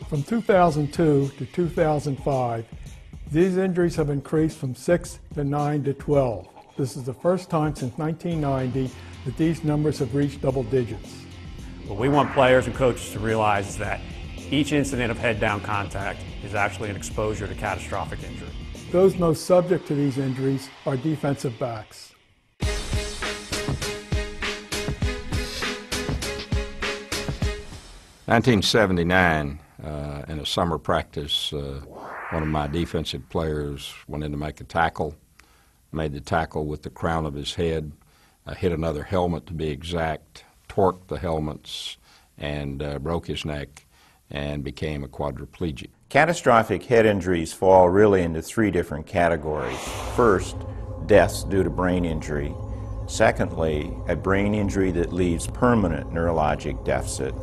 From 2002 to 2005, these injuries have increased from 6 to 9 to 12. This is the first time since 1990 that these numbers have reached double digits. Well, we want players and coaches to realize that each incident of head-down contact is actually an exposure to catastrophic injury. Those most subject to these injuries are defensive backs. In 1979, in a summer practice, one of my defensive players went in to make a tackle, made the tackle with the crown of his head, hit another helmet to be exact, torqued the helmets, and broke his neck and became a quadriplegic. Catastrophic head injuries fall really into three different categories. First, deaths due to brain injury. Secondly, a brain injury that leaves permanent neurologic deficit.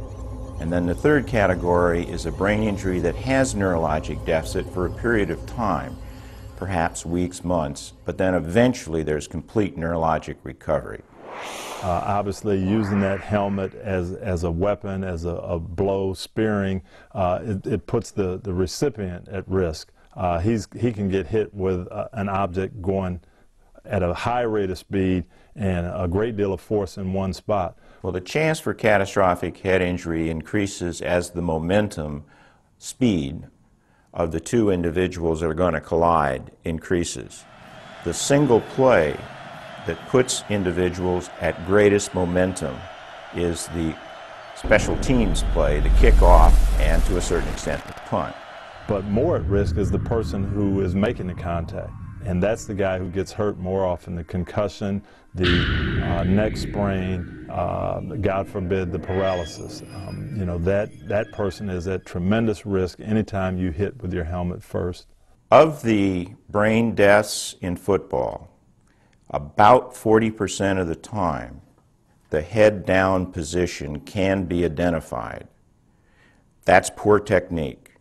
And then the third category is a brain injury that has neurologic deficit for a period of time, perhaps weeks, months, but then eventually there's complete neurologic recovery. Obviously, using that helmet as a weapon, as a blow, spearing, it puts the recipient at risk. He can get hit with an object going at a high rate of speed and a great deal of force in one spot. Well, the chance for catastrophic head injury increases as the momentum, speed of the two individuals that are going to collide increases. The single play that puts individuals at greatest momentum is the special teams play, the kickoff, and to a certain extent the punt. But more at risk is the person who is making the contact. And that's the guy who gets hurt more often, the concussion, the neck sprain, God forbid, the paralysis. You know, that person is at tremendous risk anytime you hit with your helmet first. Of the brain deaths in football, about 40% of the time, the head-down position can be identified. That's poor technique.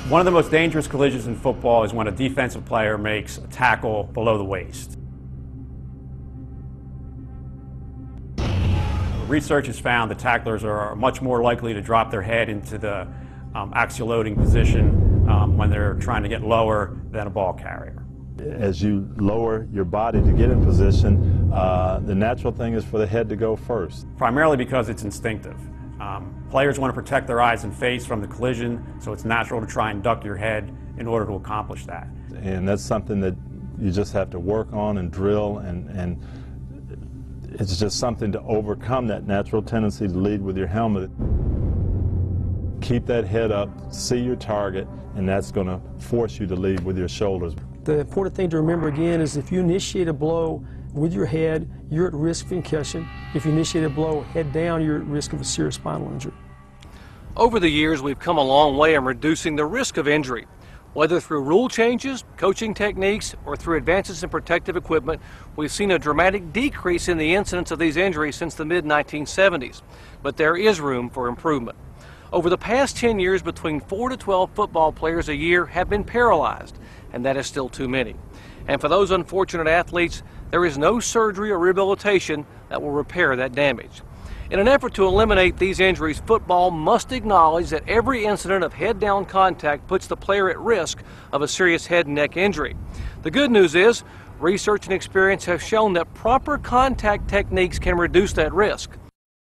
One of the most dangerous collisions in football is when a defensive player makes a tackle below the waist. Research has found that tacklers are much more likely to drop their head into the axial loading position when they're trying to get lower than a ball carrier. As you lower your body to get in position, the natural thing is for the head to go first. Primarily because it's instinctive. Players want to protect their eyes and face from the collision, so it's natural to try and duck your head in order to accomplish that. And that's something that you just have to work on and drill, and it's just something to overcome that natural tendency to lead with your helmet. Keep that head up, see your target, and that's going to force you to lead with your shoulders. The important thing to remember again is if you initiate a blow with your head, you're at risk of concussion. If you initiate a blow head down, you're at risk of a serious spinal injury. Over the years, we've come a long way in reducing the risk of injury. Whether through rule changes, coaching techniques, or through advances in protective equipment, we've seen a dramatic decrease in the incidence of these injuries since the mid-1970s. But there is room for improvement. Over the past 10 years, between 4 to 12 football players a year have been paralyzed, and that is still too many. And for those unfortunate athletes, there is no surgery or rehabilitation that will repair that damage. In an effort to eliminate these injuries, football must acknowledge that every incident of head-down contact puts the player at risk of a serious head and neck injury. The good news is, research and experience have shown that proper contact techniques can reduce that risk.